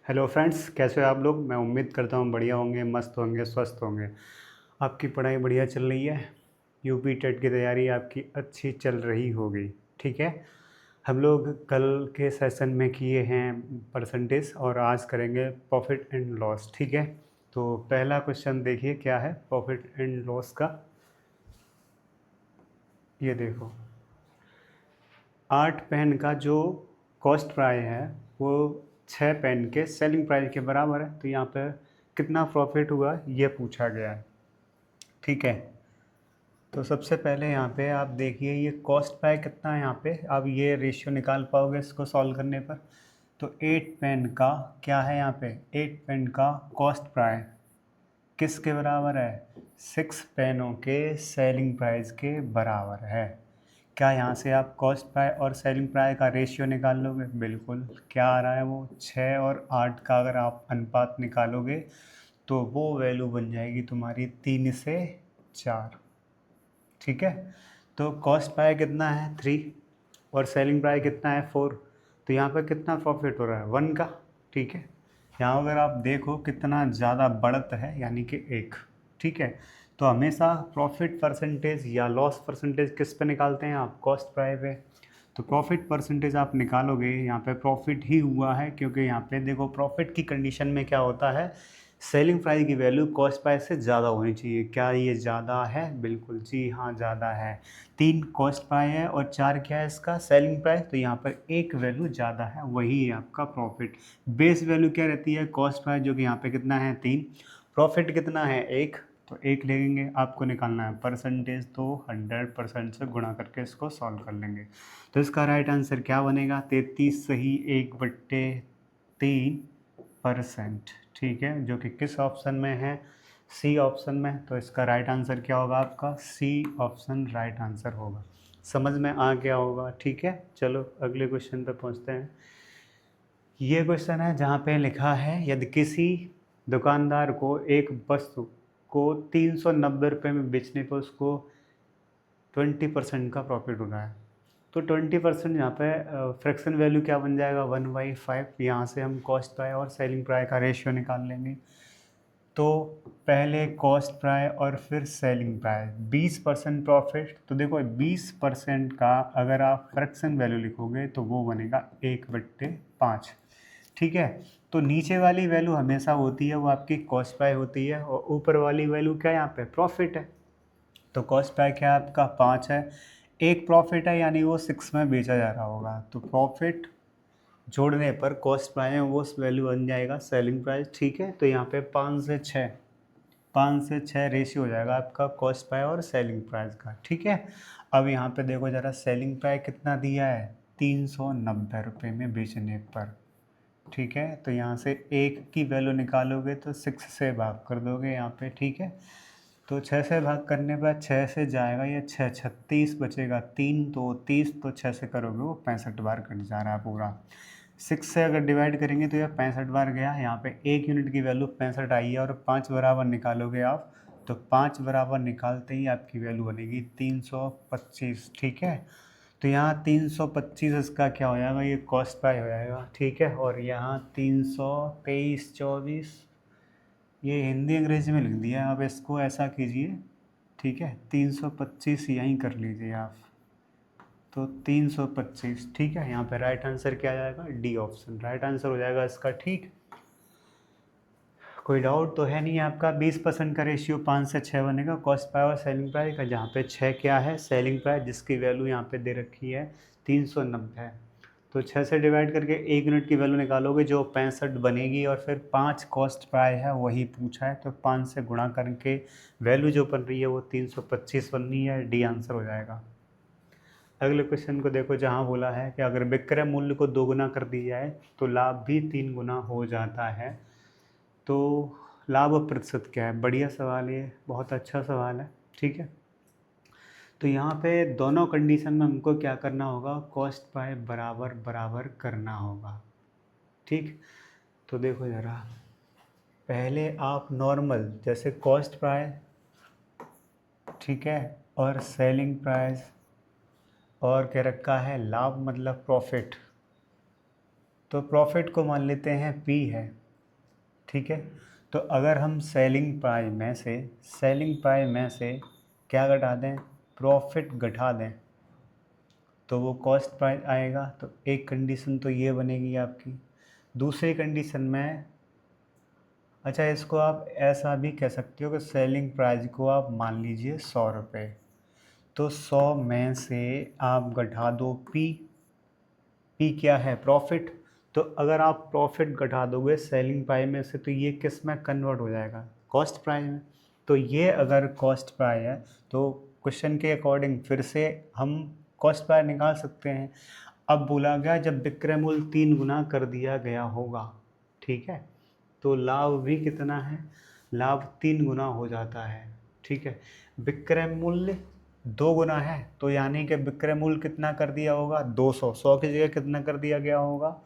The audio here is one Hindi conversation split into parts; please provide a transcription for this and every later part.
हेलो फ्रेंड्स, कैसे हो आप लोग। मैं उम्मीद करता हूँ बढ़िया होंगे, मस्त होंगे, स्वस्थ होंगे। आपकी पढ़ाई बढ़िया चल रही है। यूपी टेट की तैयारी आपकी अच्छी चल रही होगी। ठीक है। हम लोग कल के सेशन में किए हैं परसेंटेज और आज करेंगे प्रॉफिट एंड लॉस। ठीक है। तो पहला क्वेश्चन देखिए क्या है प्रॉफिट एंड लॉस का। ये देखो, 8 पेन का जो कॉस्ट प्राइस है वो 6 पेन के सेलिंग प्राइस के बराबर है। तो यहाँ पे कितना प्रॉफिट हुआ ये पूछा गया है। ठीक है। तो सबसे पहले यहाँ पे आप देखिए ये कॉस्ट प्राइस कितना है। यहाँ पे आप ये रेशियो निकाल पाओगे इसको सॉल्व करने पर। तो 8 पेन का क्या है यहाँ पे, 8 पेन का कॉस्ट प्राइस किसके बराबर है, 6 पेनों के सेलिंग प्राइस के बराबर है। क्या यहाँ से आप कॉस्ट प्राइस और सेलिंग प्राइस का रेशियो निकाल लोगे, बिल्कुल। क्या आ रहा है वो 6 और 8 का अगर आप अनुपात निकालोगे तो वो वैल्यू बन जाएगी तुम्हारी 3:4। ठीक है। तो कॉस्ट प्राइस कितना है 3 और सेलिंग प्राइस कितना है 4। तो यहाँ पर कितना प्रॉफिट हो रहा है 1 का। ठीक है। यहाँ अगर आप देखो कितना ज़्यादा बढ़त है यानी कि 1। ठीक है। तो हमेशा प्रॉफिट परसेंटेज या लॉस परसेंटेज किस पे निकालते हैं आप, कॉस्ट प्राइस पे। तो प्रॉफिट परसेंटेज आप निकालोगे, यहाँ पे प्रॉफिट ही हुआ है क्योंकि यहाँ पे देखो प्रॉफिट की कंडीशन में क्या होता है, सेलिंग प्राइस की वैल्यू कॉस्ट प्राइस से ज़्यादा होनी चाहिए। क्या ये ज़्यादा है, बिल्कुल जी हाँ ज़्यादा है। 3 कॉस्ट प्राइस है और 4 क्या है इसका सेलिंग प्राइस। तो यहाँ पर एक वैल्यू ज़्यादा है, वही है आपका प्रॉफिट। बेस वैल्यू क्या रहती है कॉस्ट प्राइस, जो कि यहाँ पे कितना है 3। प्रॉफिट कितना है 1। तो 1 लेंगे, आपको निकालना है परसेंटेज। तो 100% से गुणा करके इसको सॉल्व कर लेंगे। तो इसका राइट आंसर क्या बनेगा, 33 सही 1/3%। ठीक है, जो कि किस ऑप्शन में है, सी ऑप्शन में। तो इसका राइट आंसर क्या होगा आपका, सी ऑप्शन राइट आंसर होगा। समझ में आ गया होगा। ठीक है, चलो अगले क्वेश्चन पे पहुंचते हैं। ये क्वेश्चन है जहाँ पे लिखा है यदि किसी दुकानदार को एक वस्तु को 390 रुपये में बेचने पर उसको 20% का प्रॉफिट हो रहा है। तो 20% यहाँ पे फ्रैक्शन वैल्यू क्या बन जाएगा 1/5। यहाँ से हम कॉस्ट प्राइस और सेलिंग प्राइस का रेशियो निकाल लेंगे। तो पहले कॉस्ट प्राइस और फिर सेलिंग प्राइस, 20% प्रॉफिट। तो देखो 20% का अगर आप फ्रैक्शन वैल्यू लिखोगे तो वो बनेगा 1/5। ठीक है। तो नीचे वाली वैल्यू हमेशा होती है वो आपकी कॉस्ट प्राइस होती है और ऊपर वाली वैल्यू क्या है यहाँ पे प्रॉफिट है। तो कॉस्ट प्राइस क्या है आपका 5 है, एक प्रॉफिट है यानी वो 6 में बेचा जा रहा होगा। तो प्रॉफिट जोड़ने पर कॉस्ट प्राइस है वो वैल्यू बन जाएगा सेलिंग प्राइस। ठीक है। तो यहाँ पे 5 से 6 रेशियो हो जाएगा आपका कॉस्ट प्राइस और सेलिंग प्राइस का। ठीक है। अब यहाँ पे देखो ज़रा सेलिंग प्राइस कितना दिया है 390 रुपये में बेचने पर। ठीक है। तो यहाँ से एक की वैल्यू निकालोगे तो 6 से भाग कर दोगे यहाँ पे। ठीक है। तो 6 से भाग करने पर 6 से जाएगा ये 6, 36 बचेगा 3, तो 30। तो 6 से करोगे वो 65 बार कट जा रहा है पूरा। 6 से अगर डिवाइड करेंगे तो यह 65 बार गया। यहाँ पे 1 यूनिट की वैल्यू 65 आई है और 5 बराबर निकालोगे आप। तो 5 बराबर निकालते ही आपकी वैल्यु बनेगी 325। ठीक है। तो यहाँ 325 इसका क्या हो जाएगा, ये कॉस्ट प्राइस हो जाएगा। ठीक है। और यहाँ 323, 24, ये हिंदी अंग्रेजी में लिख दिया। अब इसको ऐसा कीजिए। ठीक है। 325 यहीं कर लीजिए आप। तो 325। ठीक है। यहाँ पे राइट आंसर क्या आ जाएगा, डी ऑप्शन राइट आंसर हो जाएगा इसका। ठीक, कोई डाउट तो है नहीं आपका। 20% का रेशियो 5 से 6 बनेगा कॉस्ट प्राइस और सेलिंग प्राइस का, जहाँ पे 6 क्या है सेलिंग प्राइस जिसकी वैल्यू यहाँ पे दे रखी है 390। तो 6 से डिवाइड करके 1 यूनिट की वैल्यू निकालोगे जो 65 बनेगी और फिर 5 कॉस्ट प्राइस है वही पूछा है। तो 5 से गुणा करके वैल्यू जो बन रही है वो 325 बन रही है, डी आंसर हो जाएगा। अगले क्वेश्चन को देखो जहाँ बोला है कि अगर विक्रय मूल्य को 2 गुना कर दिया जाए तो लाभ भी 3 गुना हो जाता है। तो लाभ प्रतिशत क्या है, बढ़िया सवाल है, बहुत अच्छा सवाल है। ठीक है। तो यहाँ पे दोनों कंडीशन में हमको क्या करना होगा, कॉस्ट प्राइस बराबर बराबर करना होगा। ठीक। तो देखो ज़रा, पहले आप नॉर्मल जैसे कॉस्ट प्राइस, ठीक है, और सेलिंग प्राइस और क्या रखा है लाभ मतलब प्रॉफिट। तो प्रॉफिट को मान लेते हैं पी है, ठीक है। तो अगर हम सेलिंग प्राइस में से क्या घटा दें, प्रॉफिट घटा दें, तो वो कॉस्ट प्राइस आएगा। तो एक कंडीशन तो ये बनेगी आपकी। दूसरी कंडीशन में, अच्छा इसको आप ऐसा भी कह सकते हो कि सेलिंग प्राइस को आप मान लीजिए 100 रुपये, तो 100 में से आप घटा दो पी। पी क्या है, प्रॉफिट। तो अगर आप प्रॉफिट घटा दोगे सेलिंग प्राइस में से, तो ये किस में कन्वर्ट हो जाएगा, कॉस्ट प्राइस में। तो ये अगर कॉस्ट प्राइस है तो क्वेश्चन के अकॉर्डिंग फिर से हम कॉस्ट प्राइस निकाल सकते हैं। अब बोला गया जब विक्रय मूल्य 3 गुना कर दिया गया होगा, ठीक है, तो लाभ भी कितना है, लाभ 3 गुना हो जाता है, ठीक है। विक्रय मूल्य 2 गुना है, तो यानी कि विक्रय मूल्य कितना कर दिया होगा, 200, 100 की जगह कितना कर दिया गया होगा।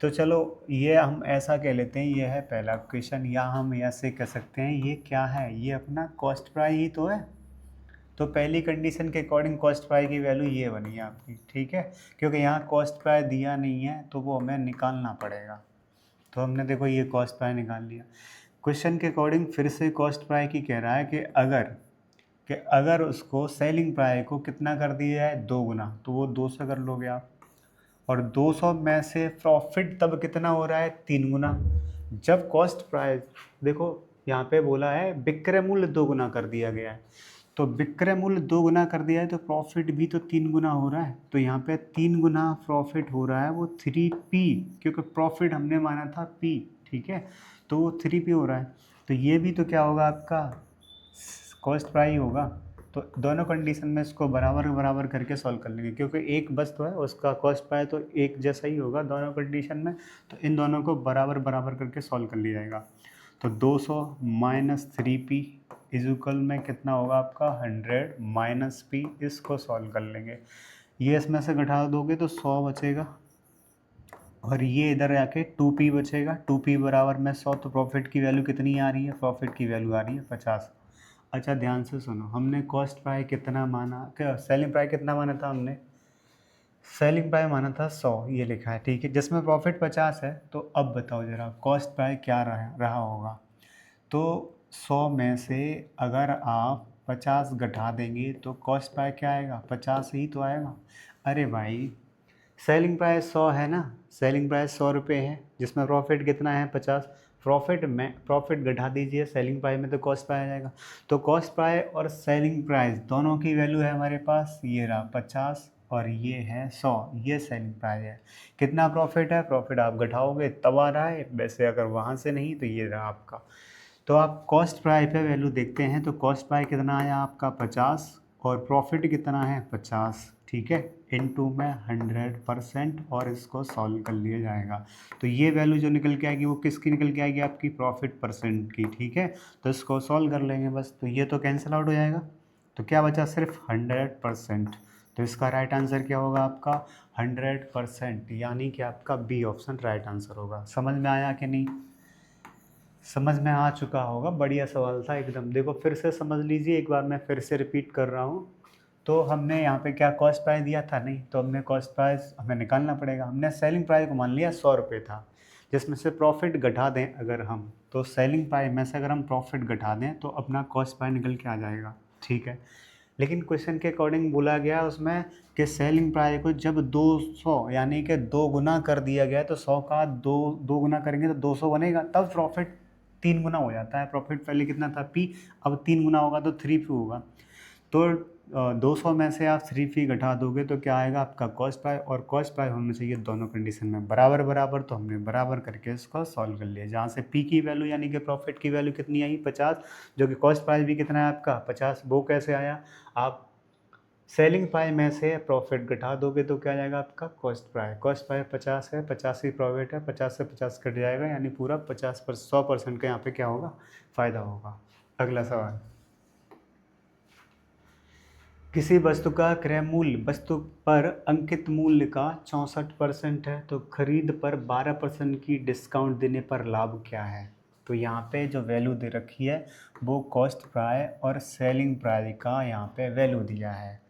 तो चलो ये हम ऐसा कह लेते हैं, ये है पहला क्वेश्चन, या हम ऐसे कह सकते हैं ये क्या है, ये अपना कॉस्ट प्राइस ही तो है। तो पहली कंडीशन के अकॉर्डिंग कॉस्ट प्राइस की वैल्यू ये बनी आपकी, ठीक है, क्योंकि यहाँ कॉस्ट प्राइस दिया नहीं है तो वो हमें निकालना पड़ेगा। तो हमने देखो ये कॉस्ट प्राइस निकाल लिया। क्वेश्चन के अकॉर्डिंग फिर से कॉस्ट प्राइस की कह रहा है कि अगर उसको सेलिंग प्राइस को कितना कर दिया है, 2 गुना, तो वो 200 कर लोगे आप। और 200 में से प्रॉफिट तब कितना हो रहा है, 3 गुना। जब कॉस्ट प्राइस, देखो यहाँ पे बोला है विक्रय मूल्य 2 गुना कर दिया गया है, तो विक्रय मूल्य 2 गुना कर दिया है तो प्रॉफिट भी तो 3 गुना हो रहा है। तो यहाँ पे 3 गुना प्रॉफिट हो रहा है, वो 3p, क्योंकि प्रॉफिट हमने माना था p, ठीक है, तो वो 3p हो रहा है। तो ये भी तो क्या होगा आपका, कॉस्ट प्राइस होगा। तो दोनों कंडीशन में इसको बराबर बराबर करके सॉल्व कर लेंगे, क्योंकि एक वस्तु है उसका कॉस्ट प्राइस तो एक जैसा ही होगा दोनों कंडीशन में। तो इन दोनों को बराबर बराबर करके सॉल्व कर लिया जाएगा। तो 200 माइनस 3p इजुकल में कितना होगा आपका, 100 माइनस p, इसको सॉल्व कर लेंगे। ये इसमें से घटा दोगे तो 100 बचेगा, और ये इधर आके 2p बचेगा। 2p बराबर में 100, तो प्रॉफिट की वैल्यू कितनी आ रही है, प्रॉफिट की वैल्यू आ रही है 50। अच्छा ध्यान से सुनो, हमने कॉस्ट प्राइस कितना माना, क्या सेलिंग प्राइस कितना माना था हमने, सेलिंग प्राइस माना था 100, ये लिखा है, ठीक है, जिसमें प्रॉफिट 50 है। तो अब बताओ जरा कॉस्ट प्राइस क्या रहा होगा। तो 100 में से अगर आप 50 घटा देंगे तो कॉस्ट प्राइस क्या आएगा, 50 ही तो आएगा। अरे भाई सेलिंग प्राइस 100 है ना, सेलिंग प्राइस 100 रुपये है, जिसमें प्रॉफिट कितना है 50। प्रॉफिट घटा दीजिए सेलिंग प्राइस में, तो कॉस्ट प्राइस आ जाएगा। तो कॉस्ट प्राइस और सेलिंग प्राइस दोनों की वैल्यू है हमारे पास, ये रहा 50 और ये है 100, ये सेलिंग प्राइस है। कितना प्रॉफिट है, प्रॉफिट आप घटाओगे तब आ रहा है, वैसे अगर वहाँ से नहीं तो ये रहा आपका। तो आप कॉस्ट प्राइस पे वैल्यू देखते हैं, तो कॉस्ट प्राइस कितना आया आपका 50, और प्रॉफिट कितना है 50, ठीक है, इनटू में 100%, और इसको सॉल्व कर लिया जाएगा। तो ये वैल्यू जो निकल के आएगी वो किसकी निकल के आएगी, आपकी प्रॉफिट परसेंट की, ठीक है। तो इसको सॉल्व कर लेंगे बस, तो ये तो कैंसिल आउट हो जाएगा। तो क्या बचा, सिर्फ 100%। तो इसका राइट आंसर क्या होगा आपका, 100%, यानी कि आपका बी ऑप्शन राइट आंसर होगा। समझ में आया कि नहीं, समझ में आ चुका होगा, बढ़िया सवाल था एकदम। देखो फिर से समझ लीजिए एक बार, मैं फिर से रिपीट कर रहा हूँ। तो हमने यहाँ पे क्या कॉस्ट प्राइस दिया था, नहीं, तो हमने कॉस्ट प्राइस हमें निकालना पड़ेगा। हमने सेलिंग प्राइस को मान लिया 100 रुपये था, जिसमें से प्रॉफिट घटा दें अगर हम, तो सेलिंग प्राइस में से अगर हम प्रॉफिट घटा दें तो अपना कॉस्ट प्राइस निकल के आ जाएगा, ठीक है। लेकिन क्वेश्चन के अकॉर्डिंग बोला गया उसमें कि सेलिंग प्राइस को जब 200 यानी कि 2 गुना कर दिया गया, तो 100 का 2 गुना करेंगे तो 200 बनेगा, तब प्रॉफिट 3 गुना हो जाता है। प्रॉफिट पहले कितना था p, अब 3 गुना होगा तो 3p होगा। तो 200 में से आप 3p घटा दोगे तो क्या आएगा आपका कॉस्ट प्राइस, और कॉस्ट प्राइस होना चाहिए दोनों कंडीशन में बराबर बराबर। तो हमने बराबर करके इसको सॉल्व कर लिया, जहाँ से p की वैल्यू यानी कि प्रॉफिट की वैल्यू कितनी आई 50, जो कि कॉस्ट प्राइस भी कितना है आपका 50, वो कैसे आया, आप सेलिंग प्राइस में से प्रॉफिट घटा दोगे तो क्या आ जाएगा आपका कॉस्ट प्राइस। कॉस्ट प्राइस 50 है, 50 ही प्रॉफिट है, 50 से 50 कट जाएगा, यानी पूरा 100% का यहाँ पे क्या होगा, फ़ायदा होगा। अगला सवाल, किसी वस्तु का क्रय मूल्य वस्तु पर अंकित मूल्य का 64% है, तो खरीद पर 12% की डिस्काउंट देने पर लाभ क्या है। तो यहाँ पे जो वैल्यू दे रखी है वो कॉस्ट प्राइस और सेलिंग प्राइस का यहाँ पे वैल्यू दिया है।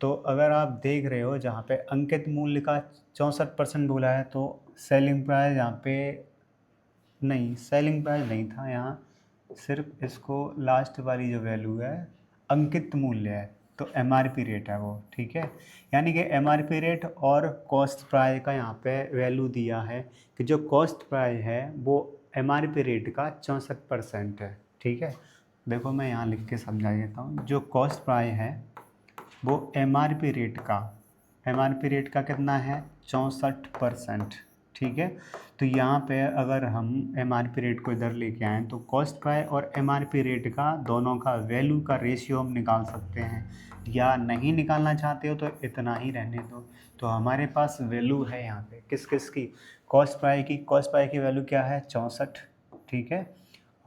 तो अगर आप देख रहे हो जहाँ पे अंकित मूल्य का 64% बोला है, तो सेलिंग प्राइस यहाँ पे नहीं, सेलिंग प्राइस नहीं था यहाँ, सिर्फ इसको लास्ट वाली जो वैल्यू है अंकित मूल्य है, तो एमआरपी रेट है वो, ठीक है। यानी कि एमआरपी रेट और कॉस्ट प्राइस का यहाँ पे वैल्यू दिया है कि जो कॉस्ट प्राइस है वो एमआरपी रेट का 64% है, ठीक है। देखो मैं यहाँ लिख के समझा देता हूँ, जो कॉस्ट प्राइस है वो एमआरपी रेट का कितना है 64%, ठीक है। तो यहाँ पे अगर हम एमआरपी रेट को इधर लेके आएँ तो कॉस्ट प्राइस और एमआरपी रेट का दोनों का वैल्यू का रेशियो हम निकाल सकते हैं, या नहीं निकालना चाहते हो तो इतना ही रहने दो। तो हमारे पास वैल्यू है यहाँ पे किस किस की, कॉस्ट प्राइस की वैल्यू क्या है 64, ठीक है।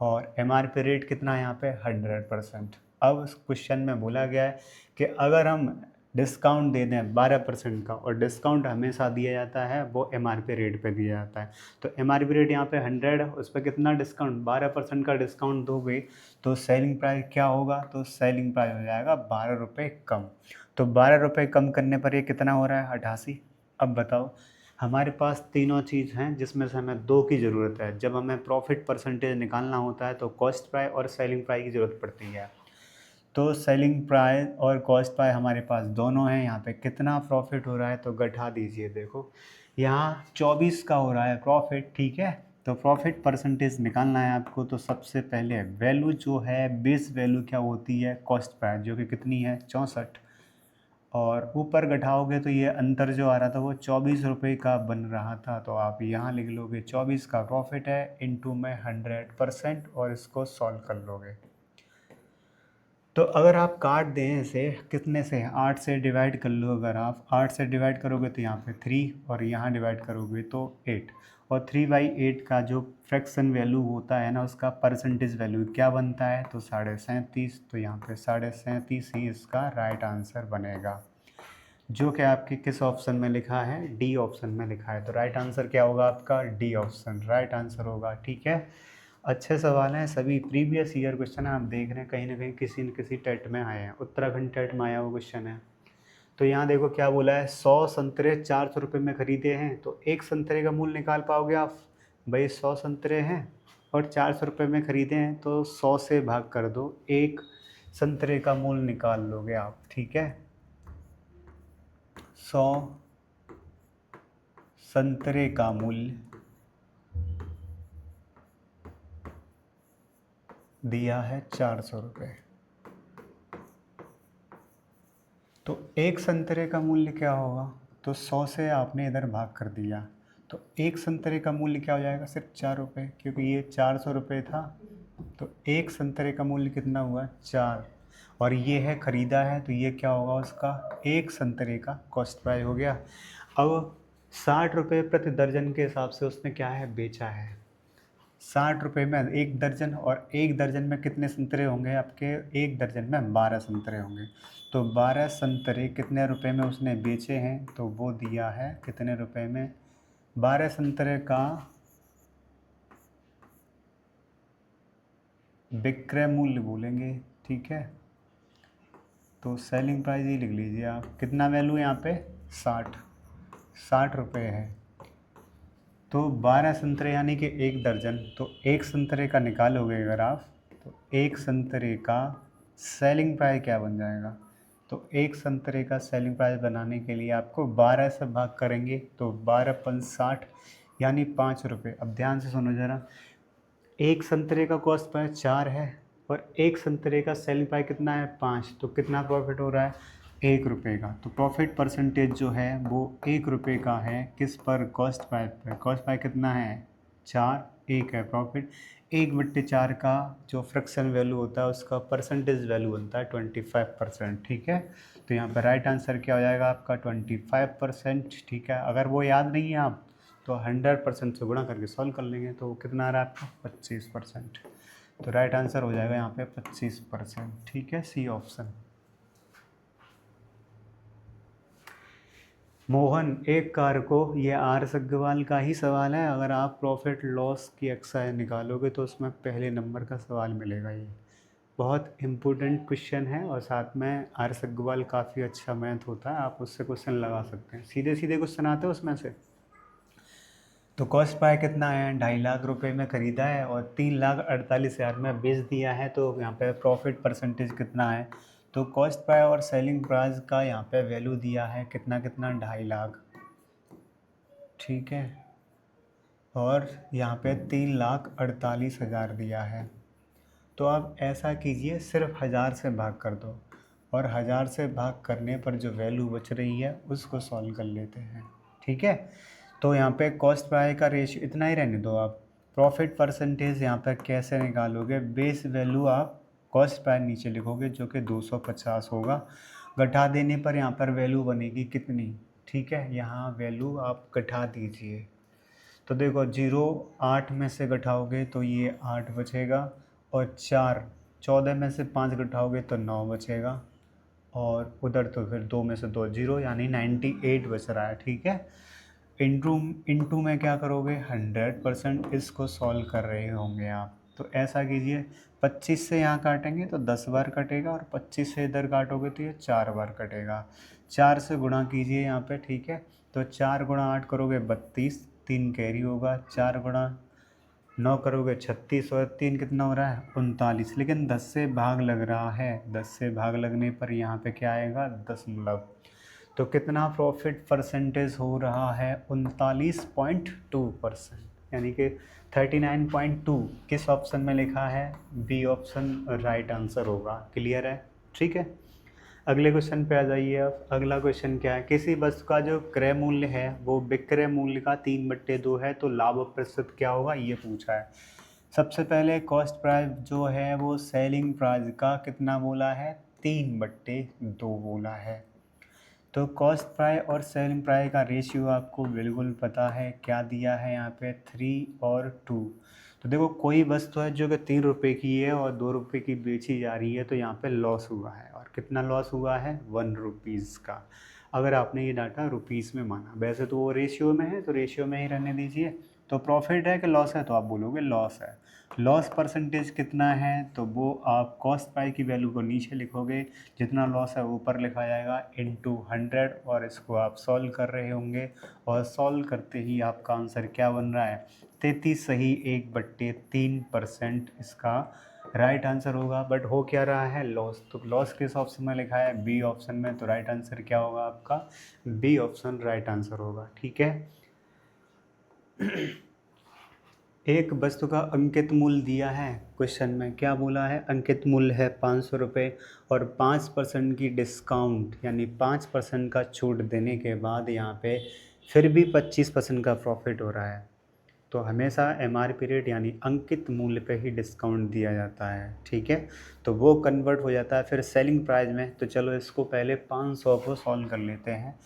और एमआरपी रेट कितना है यहाँ पे 100%। अब क्वेश्चन में बोला गया है कि अगर हम डिस्काउंट दे दें 12% का, और डिस्काउंट हमेशा दिया जाता है वो एमआरपी रेट पे दिया जाता है, तो एमआरपी रेट यहाँ पे 100 है, उस पर कितना डिस्काउंट 12% का डिस्काउंट दोगे तो सेलिंग प्राइस क्या होगा, तो सेलिंग प्राइस हो जाएगा 12 रुपये कम। तो 12 रुपये कम करने पर ये कितना हो रहा है 88। अब बताओ, हमारे पास तीनों चीज़ हैं जिसमें से हमें दो की ज़रूरत है। जब हमें प्रॉफिट परसेंटेज निकालना होता है तो कॉस्ट प्राइस और सेलिंग प्राइस की ज़रूरत पड़ती है। तो सेलिंग प्राइस और कॉस्ट प्राइस हमारे पास दोनों हैं। यहाँ पे कितना प्रॉफिट हो रहा है तो घटा दीजिए, देखो यहाँ 24 का हो रहा है प्रॉफिट, ठीक है। तो प्रॉफिट परसेंटेज निकालना है आपको, तो सबसे पहले वैल्यू जो है बेस वैल्यू क्या होती है कॉस्ट प्राइस, जो कि कितनी है 64, और ऊपर घटाओगे तो ये अंतर जो आ रहा था वो 24 रुपये का बन रहा था, तो आप यहाँ लिख लोगे 24 का प्रॉफिट है इंटू में 100% और इसको सॉल्व कर लोगे। तो अगर आप काट दें इसे कितने से, 8 से डिवाइड कर लो। अगर आप 8 से डिवाइड करोगे तो यहाँ पे 3, और यहाँ डिवाइड करोगे तो 8, और 3/8 का जो फ्रैक्शन वैल्यू होता है ना उसका परसेंटेज वैल्यू क्या बनता है, तो 37.5। तो यहाँ पे 37.5 ही इसका राइट आंसर बनेगा, जो कि आपके किस ऑप्शन में लिखा है, डी ऑप्शन में लिखा है। तो राइट आंसर क्या होगा आपका, डी ऑप्शन राइट आंसर होगा, ठीक है। अच्छे सवाल हैं सभी, प्रीवियस ईयर क्वेश्चन है, आप देख रहे हैं कहीं ना कहीं किसी न किसी टेट में आए हैं, उत्तराखंड टेट में आया हुआ क्वेश्चन है। तो यहाँ देखो क्या बोला है, 100 संतरे 400 रुपये में ख़रीदे हैं, तो एक संतरे का मूल्य निकाल पाओगे आप, भाई 100 संतरे हैं और 400 रुपये में ख़रीदे हैं, तो 100 से भाग कर दो, एक संतरे का मूल्य निकाल लोगे आप, ठीक है। 100 संतरे का मूल्य दिया है 400 रुपये, तो एक संतरे का मूल्य क्या होगा, तो 100 से आपने इधर भाग कर दिया, तो एक संतरे का मूल्य क्या हो जाएगा, सिर्फ 4 रुपये, क्योंकि ये 400 रुपये था, तो एक संतरे का मूल्य कितना हुआ 4, और ये है ख़रीदा है, तो ये क्या होगा उसका, एक संतरे का कॉस्ट प्राइस हो गया। अब 60 रुपये प्रति दर्जन के हिसाब से उसने क्या है बेचा है, 60 रुपये में एक दर्जन, और एक दर्जन में कितने संतरे होंगे आपके, एक दर्जन में 12 संतरे होंगे, तो 12 संतरे कितने रुपए में उसने बेचे हैं, तो वो दिया है कितने रुपए में, 12 संतरे का विक्रय मूल्य बोलेंगे, ठीक है। तो सेलिंग प्राइस ही लिख लीजिए आप, कितना वैल्यू है यहाँ पे 60 रुपये है, तो 12 संतरे यानी कि एक दर्जन, तो एक संतरे का निकालोगे अगर आप, तो एक संतरे का सेलिंग प्राइस क्या बन जाएगा, तो एक संतरे का सेलिंग प्राइस बनाने के लिए आपको 12 से भाग करेंगे, तो 12×5 = 60 यानी 5 रुपये। अब ध्यान से सुनो ज़रा, एक संतरे का कॉस्ट प्राइस 4 है और एक संतरे का सेलिंग प्राइस कितना है 5, तो कितना प्रॉफिट हो रहा है 1 रुपये का। तो प्रॉफिट परसेंटेज जो है वो 1 रुपये का है, किस पर, कॉस्ट प्राइस पर। कॉस्ट प्राइस कितना है 4, 1 है प्रॉफिट, 1/4 का जो फ्रैक्शन वैल्यू होता है उसका परसेंटेज वैल्यू बनता है 25%, ठीक है। तो यहाँ पर राइट आंसर क्या हो जाएगा आपका 25%, ठीक है। अगर वो याद नहीं है आप तो 100% से गुणा करके सॉल्व कर लेंगे, तो कितना आ रहा है आपका 25%। तो राइट आंसर हो जाएगा यहाँ पे 25%, ठीक है, सी ऑप्शन। मोहन एक कार को, ये आर सग्गवाल का ही सवाल है, अगर आप प्रॉफिट लॉस की एक्सरसाइज निकालोगे तो उसमें पहले नंबर का सवाल मिलेगा ये। बहुत इम्पोर्टेंट क्वेश्चन है और साथ में आर एस अग्रवाल काफ़ी अच्छा मैथ होता है, आप उससे क्वेश्चन लगा सकते हैं, सीधे सीधे क्वेश्चन आते हैं उसमें से। तो कॉस्ट प्राइस कितना है, 2.5 लाख रुपए में ख़रीदा है और 3,48,000 में बेच दिया है, तो यहाँ पे प्रॉफिट परसेंटेज कितना है। तो कॉस्ट प्राइस और सेलिंग प्राइस का यहाँ पे वैल्यू दिया है कितना कितना, 2.5 लाख, ठीक है, और यहाँ पे 3,48,000 दिया है। तो आप ऐसा कीजिए, सिर्फ 1000 से भाग कर दो और 1000 से भाग करने पर जो वैल्यू बच रही है उसको सॉल्व कर लेते हैं, ठीक है। तो यहाँ पे कॉस्ट प्राइस का रेशियो इतना ही रहने दो आप। प्रॉफिट परसेंटेज यहाँ पे कैसे निकालोगे, बेस वैल्यू आप कॉस्ट प्राइस नीचे लिखोगे जो कि 250 होगा, घटा देने पर यहाँ पर वैल्यू बनेगी कितनी, ठीक है, यहाँ वैल्यू आप घटा दीजिए। तो देखो 0 8 में से घटाओगे तो ये 8 बचेगा और 14 में से 5 घटाओगे तो 9 बचेगा और उधर तो फिर 2 में से 2 0, यानी 98 बच रहा है, ठीक है। इंटू इंटू में क्या करोगे, 100%, इसको सॉल्व कर रहे होंगे आप। तो ऐसा कीजिए, 25 से यहाँ काटेंगे तो 10 बार कटेगा और 25 से इधर काटोगे तो ये 4 बार कटेगा। 4 से गुणा कीजिए यहाँ पे, ठीक है। तो 4 गुणा 8 करोगे 32, 3 कैरी होगा, 4 गुणा 9 करोगे 36 और 3 कितना हो रहा है, 39। लेकिन 10 से भाग लग रहा है, 10 से भाग लगने पर यहाँ पे क्या आएगा, दशमलव। तो कितना प्रॉफिट परसेंटेज हो रहा है, 39.2%, यानी कि 39.2 किस ऑप्शन में लिखा है, बी ऑप्शन राइट आंसर होगा। क्लियर है, ठीक है। अगले क्वेश्चन पे आ जाइए आप। अगला क्वेश्चन क्या है, किसी वस्तु का जो क्रय मूल्य है वो विक्रय मूल्य का 3/2 है, तो लाभ प्रतिशत क्या होगा, ये पूछा है। सबसे पहले कॉस्ट प्राइस जो है वो सेलिंग प्राइस का कितना बोला है, 3/2 बोला है। तो कॉस्ट प्राइस और सेलिंग प्राइस का रेशियो आपको बिल्कुल पता है, क्या दिया है यहाँ पे, 3 और 2। तो देखो कोई वस्तु है जो कि 3 रुपये की है और 2 रुपये की बेची जा रही है, तो यहाँ पे लॉस हुआ है, और कितना लॉस हुआ है, 1 रुपीज़ का। अगर आपने ये डाटा रुपीज़ में माना, वैसे तो वो रेशियो में है तो रेशियो में ही रहने दीजिए। तो प्रॉफिट है कि लॉस है, तो आप बोलोगे लॉस है। लॉस परसेंटेज कितना है, तो वो आप कॉस्ट प्राइस की वैल्यू को नीचे लिखोगे, जितना लॉस है ऊपर लिखा जाएगा इंटू 100, और इसको आप सॉल्व कर रहे होंगे और सॉल्व करते ही आपका आंसर क्या बन रहा है, 33 सही 1/3% इसका राइट आंसर होगा। बट हो क्या रहा है, लॉस। तो लॉस किस ऑप्शन में लिखा है, बी ऑप्शन में, तो राइट आंसर क्या होगा आपका, बी ऑप्शन राइट आंसर होगा, ठीक है। एक वस्तु का अंकित मूल्य दिया है, क्वेश्चन में क्या बोला है, अंकित मूल्य है 500 रुपये और 5% की डिस्काउंट यानी 5% का छूट देने के बाद यहाँ पे फिर भी 25% का प्रॉफिट हो रहा है। तो हमेशा एमआरपी रेट यानी अंकित मूल्य पे ही डिस्काउंट दिया जाता है, ठीक है। तो वो कन्वर्ट हो जाता है फिर सेलिंग प्राइस में। तो चलो इसको पहले 500 को सॉल्व कर लेते हैं।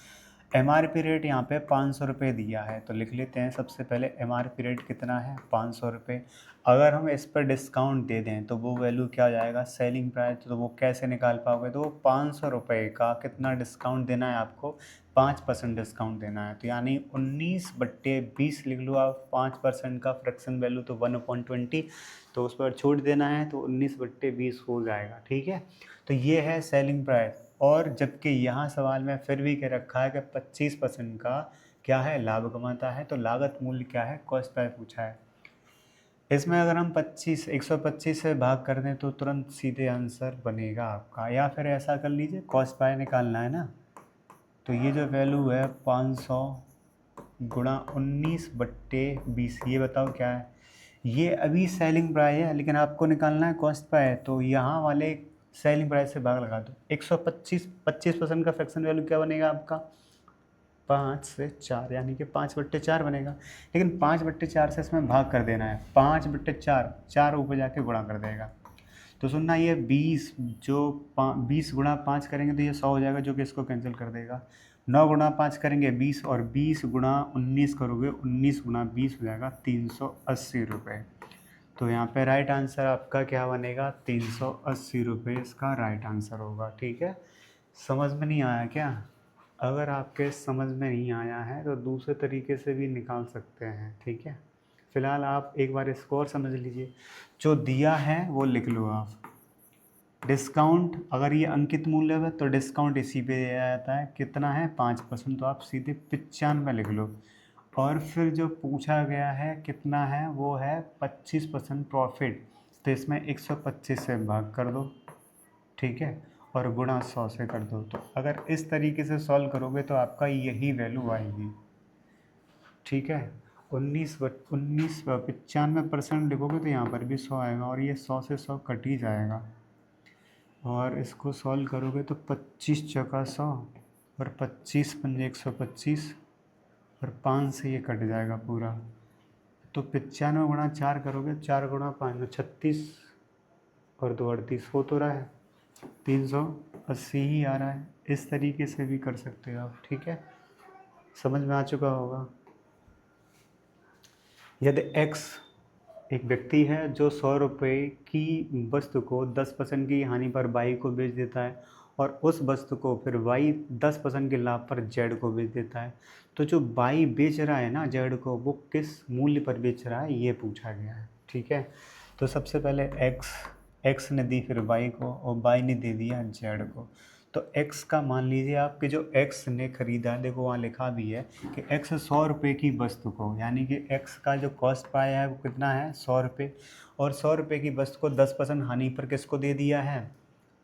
एमआरपी रेट यहाँ पे 500 रुपये दिया है, तो लिख लेते हैं सबसे पहले एमआरपी रेट कितना है, 500 रुपये। अगर हम इस पर डिस्काउंट दे दें तो वो वैल्यू क्या हो जाएगा, सेलिंग प्राइस। तो वो कैसे निकाल पाओगे, तो 500 रुपये का कितना डिस्काउंट देना है आपको, 5% डिस्काउंट देना है। तो यानी 19/20 लिख लो आप, 5% का फ्रैक्शन वैल्यू तो 1/20, तो उस पर छूट देना है तो 19/20 हो जाएगा, ठीक है। तो ये है सेलिंग प्राइस। और जबकि यहाँ सवाल में फिर भी कह रखा है कि 25% का क्या है, लाभ कमाता है। तो लागत मूल्य क्या है, कॉस्ट प्राइस पूछा है। इसमें अगर हम 125 से भाग कर दें तो तुरंत सीधे आंसर बनेगा आपका, या फिर ऐसा कर लीजिए, कॉस्ट प्राइस निकालना है ना, तो ये जो वैल्यू है 500 गुणा 19/20, ये बताओ क्या है। ये अभी सेलिंग प्राइस है लेकिन आपको निकालना है कॉस्ट प्राइस, तो यहाँ वाले सेलिंग प्राइस से भाग लगा दो। 25% का फ्रैक्शन वैल्यू क्या बनेगा आपका, 5 से 4, यानी कि 5/4 बनेगा। लेकिन 5/4 से इसमें भाग कर देना है, 5/4, 4 ऊपर जाके गुणा कर देगा। तो सुनना, ये 20 जो 20 गुणा 5 करेंगे तो ये 100 हो जाएगा, जो कि इसको कैंसिल कर देगा। 9 गुणा 5 करेंगे 20, और 20 गुणा 19 करोगे, 19 गुणा 20 हो जाएगा 380 रुपये। तो यहाँ पे राइट आंसर आपका क्या बनेगा, 380 रुपये इसका राइट आंसर होगा, ठीक है। समझ में नहीं आया क्या, अगर आपके समझ में नहीं आया है तो दूसरे तरीके से भी निकाल सकते हैं, ठीक है। फिलहाल आप एक बार इसको और समझ लीजिए, जो दिया है वो लिख लो आप। डिस्काउंट अगर ये अंकित मूल्य है तो डिस्काउंट इसी पे दिया जाता है, कितना है 5%, तो आप सीधे 95 लिख लो। और फिर जो पूछा गया है कितना है, वो है 25% प्रॉफिट, तो इसमें 125 से भाग कर दो, ठीक है, और गुणा 100 से कर दो। तो अगर इस तरीके से सॉल्व करोगे तो आपका यही वैल्यू आएगी, ठीक है। 95% लिखोगे तो यहाँ पर भी 100 आएगा, और ये 100 से 100 कट ही जाएगा, और इसको सॉल्व करोगे तो 25 चौका 100, और 25 पंजे 125, और 5 से ये कट जाएगा पूरा। तो 95 गुणा 4 करोगे, 4 गुणा 5 में 36, और 2 38 हो तो रहा है 380 ही आ रहा है। इस तरीके से भी कर सकते हो आप, ठीक है, समझ में आ चुका होगा। यदि x एक व्यक्ति है जो 100 रुपये की वस्तु को 10% की हानि पर y को बेच देता है, और उस वस्तु को फिर y 10% के लाभ पर z को बेच देता है, तो जो y बेच रहा है ना z को, वो किस मूल्य पर बेच रहा है ये पूछा गया है, ठीक है। तो सबसे पहले x ने दी फिर y को, और y ने दे दिया z को। तो x का मान लीजिए आपके जो x ने खरीदा, देखो वहाँ लिखा भी है कि x 100 रुपये की वस्तु को, यानी कि x का जो कॉस्ट पाया है वो कितना है 100 रुपये, और 100 रुपये की वस्तु को 10% हानि पर किसको दे दिया है,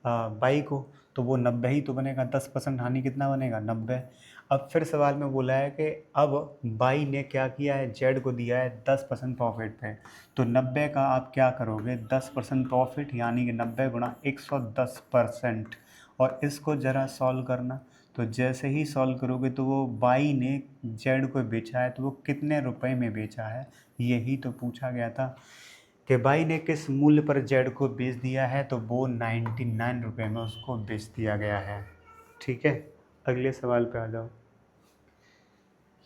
बाई को, तो वो 90 ही तो बनेगा। 10% हानि कितना बनेगा 90। अब फिर सवाल में बोला है कि अब बाई ने क्या किया है, जेड को दिया है 10% प्रॉफिट पे, तो 90 का आप क्या करोगे 10% प्रॉफिट, यानी कि 90 गुणा 110%, और इसको ज़रा सॉल्व करना। तो जैसे ही सॉल्व करोगे तो वो बाई ने जेड को बेचा है, तो वो कितने रुपए में बेचा है, यही तो पूछा गया था कि बाई ने किस मूल्य पर जेड को बेच दिया है, तो वो 99 रुपये में उसको बेच दिया गया है, ठीक है। अगले सवाल पे आ जाओ।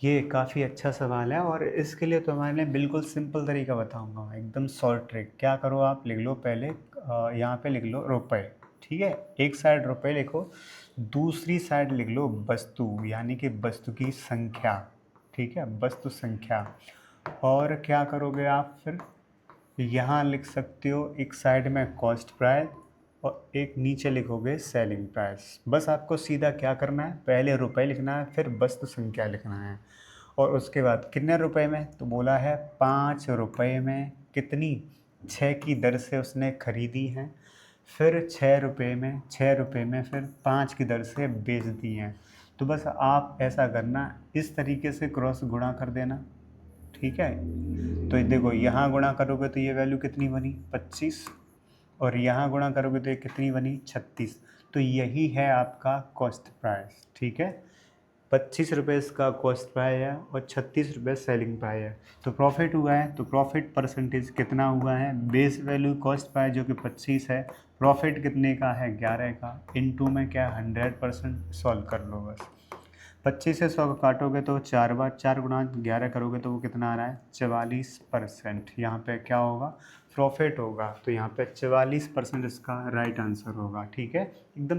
ये काफ़ी अच्छा सवाल है, और इसके लिए तुम्हारे लिए बिल्कुल सिंपल तरीका बताऊंगा, एकदम शॉर्ट ट्रिक। क्या करो आप, लिख लो पहले यहाँ पे लिख लो रुपए, ठीक है, एक साइड रुपए लिखो, दूसरी साइड लिख लो वस्तु, यानी कि वस्तु की संख्या, ठीक है, वस्तु संख्या। और क्या करोगे आप, फिर यहाँ लिख सकते हो एक साइड में कॉस्ट प्राइस, और एक नीचे लिखोगे सेलिंग प्राइस। बस आपको सीधा क्या करना है, पहले रुपए लिखना है, फिर वस्तु संख्या लिखना है, और उसके बाद कितने रुपए में, तो बोला है 5 रुपये में, कितनी 6 की दर से उसने खरीदी है, फिर 6 रुपये में फिर 5 की दर से बेच दी हैं। तो बस आप ऐसा करना, इस तरीके से क्रॉस गुणा कर देना, ठीक है। तो देखो यहाँ गुणा करोगे तो ये वैल्यू कितनी बनी 25, और यहाँ गुणा करोगे तो ये कितनी बनी 36। तो यही है आपका कॉस्ट प्राइस, ठीक है। 25 रुपये इसका कॉस्ट प्राइस है, और 36 रुपये सेलिंग प्राइस है। तो प्रॉफिट हुआ है, तो प्रॉफिट परसेंटेज कितना हुआ है, बेस वैल्यू कॉस्ट प्राइस जो कि 25 है, प्रॉफिट कितने का है 11 का, इनटू में क्या 100%, सॉल्व कर लो बस। 25 से 100 काटोगे तो 4 बार, 4 गुणा 11 करोगे तो वो कितना आ रहा है 44%। यहाँ पे क्या होगा, प्रॉफिट होगा, तो यहाँ पे 44% इसका राइट आंसर होगा, ठीक है, एकदम